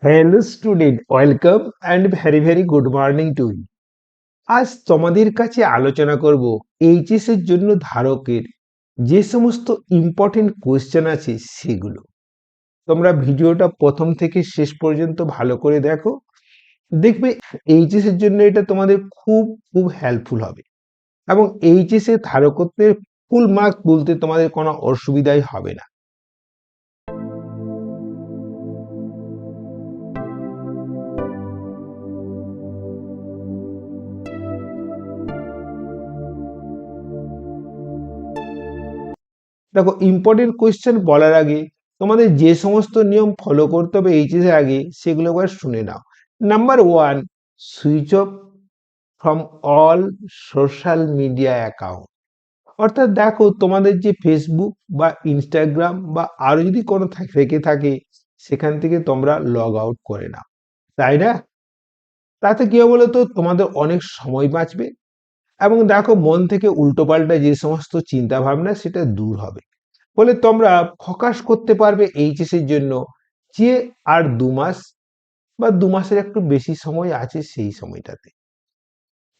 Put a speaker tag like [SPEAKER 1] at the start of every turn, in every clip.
[SPEAKER 1] Hello student, welcome and very very good morning to you. আজ তোমাদের কাছে আলোচনা করব এইচএস এর জন্য ধারকের যে সমস্ত ইম্পর্টেন্ট কোয়েশ্চেন আছে সেগুলো। তোমরা ভিডিওটা প্রথম থেকে শেষ পর্যন্ত ভালো করে দেখো, দেখবে এইচএস এর জন্য এটা তোমাদের খুব খুব হেল্পফুল হবে এবং এইচএস এর ধারকত্বের ফুল মার্ক তুলতে তোমাদের কোনো অসুবিধাই হবে না। দেখো, ইম্পর্টেন্ট কোয়েশ্চেন বলার আগে তোমাদের যে সমস্ত নিয়ম ফলো করতে হবে এইচএস এর আগে সেগুলো একবার শুনে নাও। Number one, switch off from all social media account. অর্থাৎ দেখো, তোমাদের যে ফেসবুক বা ইনস্টাগ্রাম বা আরো যদি কোনো থেকে থাকে সেখান থেকে তোমরা লগ আউট করে নাও, তাই না? তাতে কি হবে বলো তো, তোমাদের অনেক সময় বাঁচবে এবং দেখো মন থেকে উল্টোপাল্টা যে সমস্ত চিন্তা ভাবনা সেটা দূর হবে। ফলে তোমরা ফোকাস করতে পারবে এইচএস এর জন্য, যে আর 2 মাস বা 2 মাসের একটু বেশি সময় আছে সেই সময়টাতে।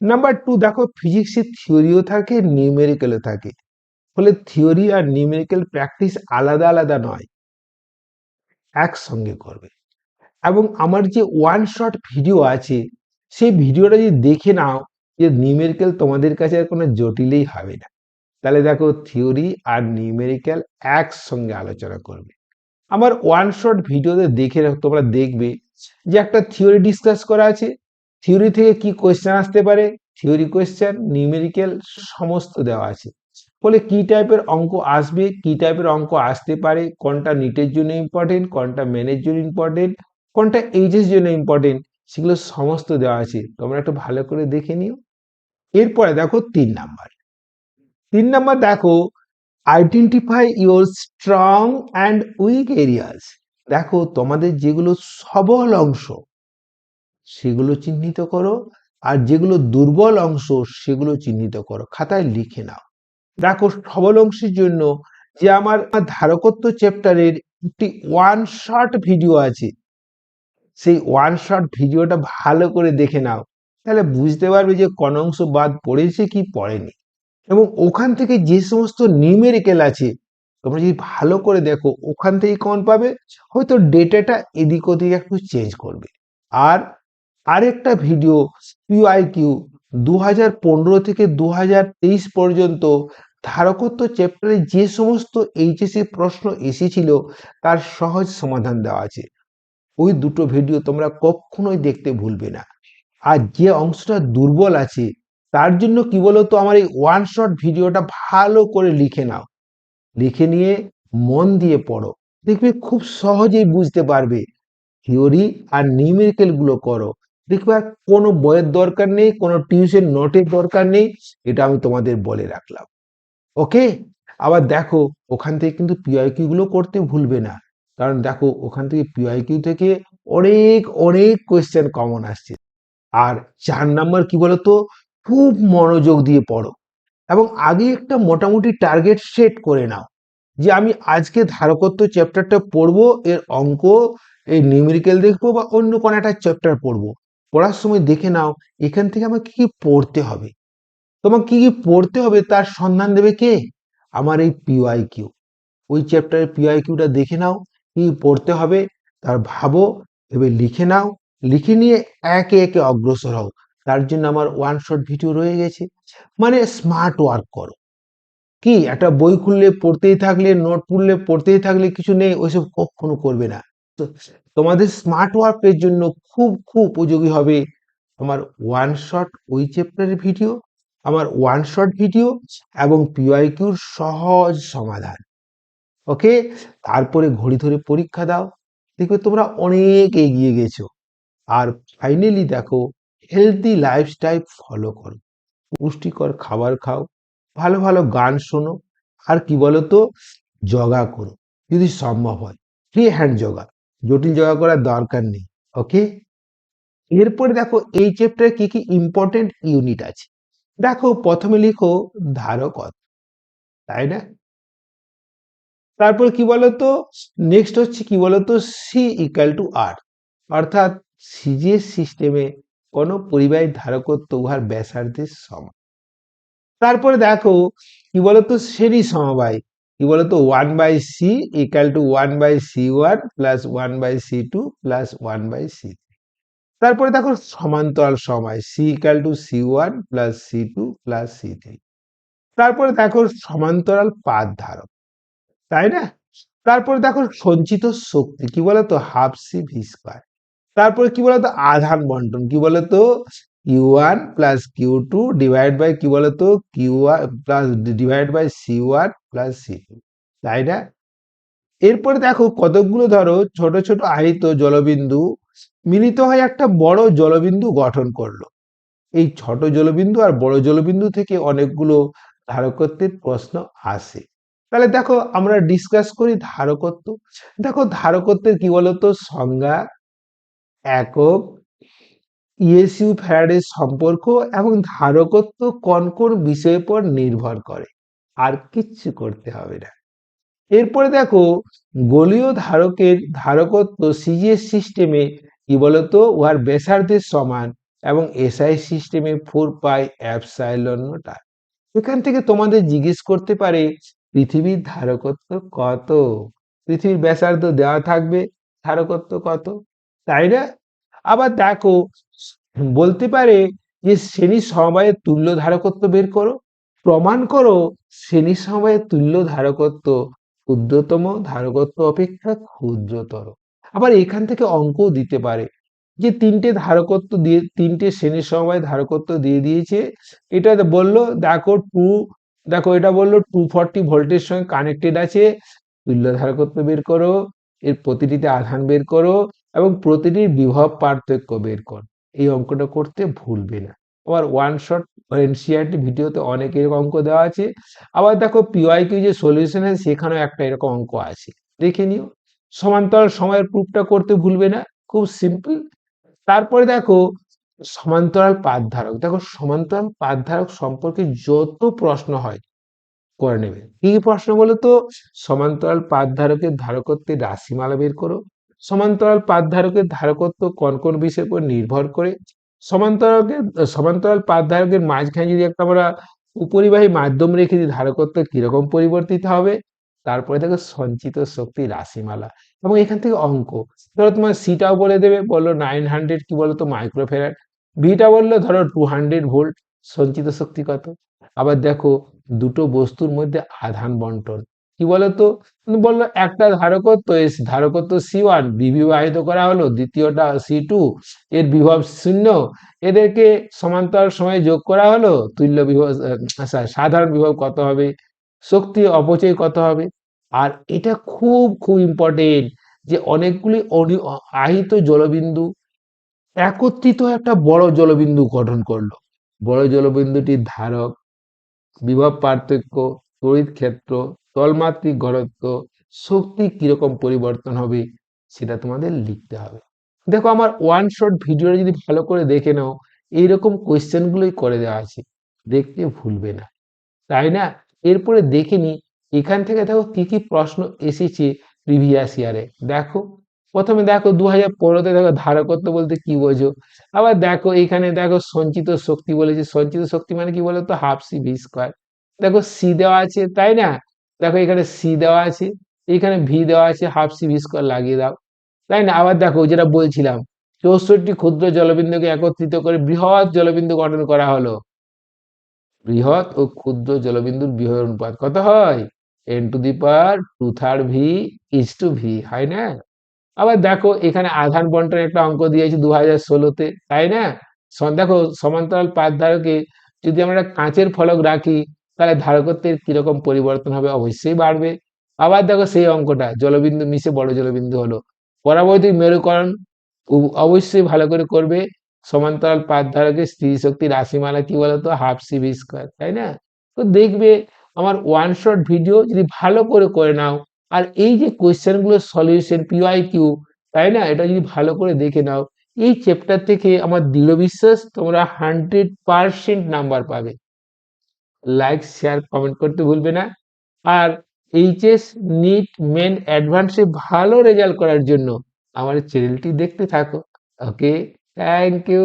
[SPEAKER 1] নাম্বার টু, দেখো ফিজিক্সের থিওরিও থাকে, নিউমেরিক্যালও থাকে। ফলে থিওরি আর নিউমেরিক্যাল প্র্যাকটিস আলাদা আলাদা নয়, একসঙ্গে করবে। এবং আমার যে ওয়ান শট ভিডিও আছে সেই ভিডিওটা যদি দেখে নাও, যে নিউমেরিক্যাল তোমাদের কাছে আর কোনো জটিলই হবে না। তাহলে দেখো, থিওরি আর নিউমেরিক্যাল একসঙ্গে আলোচনা করবে। আমার ওয়ান শট ভিডিওতে দেখে তোমরা দেখবে যে একটা থিওরি ডিসকাস করা আছে, থিওরি থেকে কি কোয়েশ্চেন আসতে পারে, থিওরি কোয়েশ্চেন নিউমেরিক্যাল সমস্ত দেওয়া আছে। ফলে কি টাইপের অঙ্ক আসবে, কি টাইপের অঙ্ক আসতে পারে, কোনটা নিটের জন্য ইম্পর্টেন্ট, কোনটা মেনের জন্য ইম্পর্টেন্ট, কোনটা এইচএস জন্য ইম্পর্টেন্ট, সেগুলো সমস্ত দেওয়া আছে। তোমরা একটু ভালো করে দেখে নিও। এরপরে দেখো 3 নাম্বার। 3 নাম্বার দেখো, identify your strong and weak areas. দেখো, তোমাদের যেগুলো সবল অংশ সেগুলো চিহ্নিত করো, আর যেগুলো দুর্বল অংশ সেগুলো চিহ্নিত করো, খাতায় লিখে নাও। দেখো, সবল অংশের জন্য যে আমার ধারকত্ব চ্যাপ্টারের একটি ওয়ান শট ভিডিও আছে, সেই ওয়ান শট ভিডিওটা ভালো করে দেখে নাও, তাহলে বুঝতে পারবে যে কোন অংশ বাদ পড়েছে কি পড়েনি। এবং ওখান থেকে যে সমস্ত নিউমেরিক্যাল আছে তোমরা যদি ভালো করে দেখো, ওখান থেকে কমন পাবে। হয়তো ডেটাটা এদিক ওদিক একটু চেঞ্জ করবে। আর আরেকটা ভিডিও, পিওআইকিউ 2015 থেকে 2023 পর্যন্ত ধারকত্ব চ্যাপ্টারে যে সমস্ত এইচএসসি প্রশ্ন এসেছিল তার সহজ সমাধান দেওয়া আছে। ওই দুটো ভিডিও তোমরা কখনোই দেখতে ভুলবে না। আর যে অংশটা দুর্বল আছে তার জন্য কি বলতো, আমার এই ওয়ান শট ভিডিওটা ভালো করে লিখে নাও, লিখে নিয়ে মন দিয়ে পড়ো, দেখবে খুব সহজেই বুঝতে পারবে। থিওরি আর নিউমেরিক্যাল গুলো করো, দেখবে আর কোনো বইয়ের দরকার নেই, কোনো টিউশন নোটের দরকার নেই। এটা আমি তোমাদের বলে রাখলাম, ওকে? আবার দেখো, ওখান থেকে কিন্তু পিআইকিউ গুলো করতে ভুলবে না, কারণ দেখো ওখান থেকে পিআইকিউ থেকে অনেক অনেক কোয়েশ্চেন কমন আসছে। আর 4 নাম্বার কি বলতো, খুব মনোযোগ দিয়ে পড়ো এবং আগে একটা মোটামুটি টার্গেট সেট করে নাও, যে আমি আজকে ধারকত্ব চ্যাপ্টারটা পড়বো, এর অঙ্ক, এই নিউমেরিক্যাল দেখবো বা অন্য কোনো একটা চ্যাপ্টার পড়বো। পড়ার সময় দেখে নাও এখান থেকে আমাকে কি পড়তে হবে। তোমাকে কি কি পড়তে হবে তার সন্ধান দেবে কে? আমার এই পিওআইকিউ। ওই চ্যাপ্টারের পিওআইকিউটা দেখে নাও, কি পড়তে হবে তার ভাবো, এবার লিখে নাও, লিখে নিয়ে একে একে অগ্রসর হও। তার জন্য আমার ওয়ান শট ভিডিও রয়ে গেছে। মানে স্মার্ট ওয়ার্ক করো। কি, একটা বই খুললে পড়তেই থাকলে, নোট খুললে পড়তেই থাকলে, কিছু নেই, ওইসব কখনো করবে না। তো তোমাদের স্মার্ট ওয়ার্কের জন্য খুব খুব উপযোগী হবে আমার ওয়ান শট ওই চ্যাপ্টারের ভিডিও, আমার ওয়ান শট ভিডিও এবং পিওআইকিউর সহজ সমাধান, ওকে? তারপরে ঘড়ি ধরে পরীক্ষা দাও, দেখবে তোমরা অনেক এগিয়ে গেছো। আর ফাইনালি দেখো, হেলদি লাইফস্টাইল ফলো করো, পুষ্টিকর খাবার খাও, ভালো ভালো গান শোনো, আর কি বলতো, যোগা করো যদি সম্ভব হয়, ফ্রি হ্যান্ড যোগা, জটিল যোগা করার দরকার নেই, ওকে? এরপরে দেখো এই চ্যাপ্টারে কি কি ইম্পর্টেন্ট ইউনিট আছে। দেখো, প্রথমে লিখো ধারকত্ব, তাই না? তারপর কি বলতো, নেক্সট হচ্ছে কি বলতো, সি ইকুয়াল টু আর, অর্থাৎ সিজিএস সিস্টেমে কোনো পরিবাহী ধারকত্ব উহার ব্যাসার্ধের সমান। তারপরে দেখো কি বলতো শ্রেণী সমবায়, কি বলতো 1/c equal to 1/c1 plus 1/c2 plus 1/c3। তারপরে দেখো সমান্তরাল সমবায় C equal to c1 plus c2 plus c3। তারপরে দেখো সমান্তরাল পাত ধারক, তাই না? তারপরে দেখো সঞ্চিত শক্তি কি বলতো হাফ সি ভি স্কয়ার। তারপরে কি বলতো আধান বন্টন কি বলতো Q1 plus Q2 divide by কি বলতো Q1 plus divide by C1 plus C2, তাই না? এরপরে দেখো কতকগুলো ধরো ছোট ছোট আহিত জলবিন্দু মিলিত হয়ে একটা বড় জলবিন্দু গঠন করলো। এই ছোট জলবিন্দু আর বড় জলবিন্দু থেকে অনেকগুলো ধারকত্বের প্রশ্ন আসে। তাহলে দেখো আমরা ডিসকাস করি ধারকত্ব। দেখো ধারকত্বের কি বলতো সংজ্ঞা, একক, ইএসইউ ফ্যারাডের সম্পর্ক এবং ধারকত্ব কোন কোন বিষয়ের উপর নির্ভর করে, আর কিচ্ছু করতে হবে না। এরপরে দেখো গোলীয় ধারকের ধারকত্ব সিজিএস সিস্টেমে কি বলতো উহার ব্যাসার্ধের সমান এবং এসআই সিস্টেমে 4 পাই এপসাইলন নট আর। এখান থেকে তোমাদের জিজ্ঞেস করতে পারে পৃথিবীর ধারকত্ব কত, পৃথিবীর ব্যাসার্ধ দেওয়া থাকবে, ধারকত্ব কত, তাই না? আবার দেখো বলতে পারে যে শ্রেণী সমবায়ের তুল্য ধারকত্ব বের করো, প্রমাণ করো শ্রেণী সমবায়ের তুল্য ধারকত্ব ক্ষুদ্রতম ধারকত্ব অপেক্ষা ক্ষুদ্রতর। আবার এখান থেকে অঙ্কও দিতে পারে যে তিনটে ধারকত্ব দিয়ে তিনটে শ্রেণী সমবায় ধারকত্ব দিয়ে দিয়েছে, এটা বললো দেখো দেখো এটা বললো 240 ভোল্টের সঙ্গে কানেক্টেড আছে, তুল্য ধারকত্ব বের করো, এর প্রতিটিতে আধান বের করো এবং প্রতিটির বিভব পার্থক্য বের কর। এই অঙ্কটা করতে ভুলবে না। আবার ওয়ান শট এনসিইআরটি ভিডিওতে অনেক এরকম অঙ্ক দেওয়া আছে। আবার দেখো পিওয়াইকিউ যে সলিউশন আছে সেখানেও একটা এরকম অঙ্ক আছে, দেখে নিও। সমান্তরাল সময়ের প্রুফটা করতে ভুলবে না, খুব সিম্পল। তারপরে দেখো সমান্তরাল পাত ধারক, দেখো সমান্তরাল পাত ধারক সম্পর্কে যত প্রশ্ন হয় করে নেবে। কি প্রশ্ন বলো তো, সমান্তরাল পাত ধারকের ধারকত্বের রাশিমালা বের করো, সমান্তরাল পাত ধারকের ধারকত্ব কোন কোন বিষয়ের উপর নির্ভর করে, সমান্তরাল পাত ধারকের মাঝখানে যদি একটা আমরা উপরিবাহী মাধ্যম রেখে দিই ধারকত্ব কিরকম পরিবর্তিত হবে। তারপরে দেখো সঞ্চিত শক্তি রাশিমালা এবং এখান থেকে অঙ্ক, ধরো তোমার সিটাও বলে দেবে, বললো 900 কি বলতো মাইক্রোফ্যারাড, ভিটা বললো ধরো 200 ভোল্ট, সঞ্চিত শক্তি কত। আবার দেখো দুটো বস্তুর মধ্যে আধান বন্টন কি বলতো, বললো একটা ধারকত্ব ধারকত্ব C1 বিবাহিত করা হলো, দ্বিতীয়টা C2 এর বিভব 0, এদেরকে সমান্তরাল সময়ে যোগ করা হলো, তুল্য বিভব সাধারণ বিভব কত হবে, শক্তি অপচয় কত হবে। আর এটা খুব খুব ইম্পর্টেন্ট যে অনেকগুলি আহিত জলবিন্দু একত্রিত একটা বড় জলবিন্দু গঠন করলো, বড় জলবিন্দুটির ধারক, বিভব পার্থক্য, তড়িৎ ক্ষেত্র, তলমাত্রিক ঘনত্ব, শক্তি কিরকম পরিবর্তন হবে সেটা তোমাদের লিখতে হবে। দেখো আমার ওয়ান শট ভিডিওটা যদি ভালো করে দেখে নাও এইরকম কোয়েশ্চেন গুলোই করে দেওয়া আছে, দেখতে ভুলবে না, তাই না? এরপরে দেখে নি এখান থেকে দেখো কি কি প্রশ্ন এসেছে প্রিভিয়াস ইয়ারে। দেখো প্রথমে দেখো 2015-তে দেখো ধারকত্ব বলতে কি বোঝো। আবার দেখো এখানে দেখো সঞ্চিত শক্তি বলেছে, সঞ্চিত শক্তি মানে কি বলতো হাফ সি ভি স্কোয়ার। দেখো সি দেওয়া আছে, তাই না? দেখো এখানে সি দেওয়া আছে, এখানে ভি দেওয়া আছে, হাফ সি ভি স্কোয়ার লাগিয়ে দাও, তাই না? আবার দেখো যেটা বলছিলাম 64 ক্ষুদ্র জলবিন্দুকে একত্রিত করে বৃহৎ জলবিন্দু গঠন করা হলো, বৃহৎ ও ক্ষুদ্র জলবিন্দুর বিভব অনুপাত কত হয়, n⁻²⁵v/v, হয় না? আবার দেখো এখানে আধান বন্টনের একটা অঙ্ক দিয়েছে 2016-তে, তাই না? দেখো সমান্তরাল পাত ধারকে যদি আমরা কাঁচের ফলক রাখি তাহলে ধারকত্বের কিরকম পরিবর্তন হবে, অবশ্যই বাড়বে। আবার দেখো সেই অঙ্কটা জলবিন্দু মিশে বড় জলবিন্দু হলো, পরাবৈদ্যুতিক মেরুকরণ অবশ্যই ভালো করে করবে। সমান্তরাল পাত ধারকের স্থিতিশক্তি রাশিমালা কি বলতো হাফ সি ভি স্কোয়ার, তাই না? তো দেখবে আমার ওয়ান শট ভিডিও যদি ভালো করে করে নাও, আর এই যে কোয়েশ্চেন গুলোর সলিউশন পিওয়াইকিউ, তাই না, এটা যদি ভালো করে দেখে নাও এই চ্যাপ্টার থেকে আমার দৃঢ় বিশ্বাস তোমরা 100% নাম্বার পাবে। লাইক শেয়ার কমেন্ট করতে ভুলবে না। আর এইচএস নিট মেন অ্যাডভান্সে ভালো রেজাল্ট করার জন্য আমার চ্যানেলটি দেখতে থাকো। ওকে, থ্যাংক ইউ।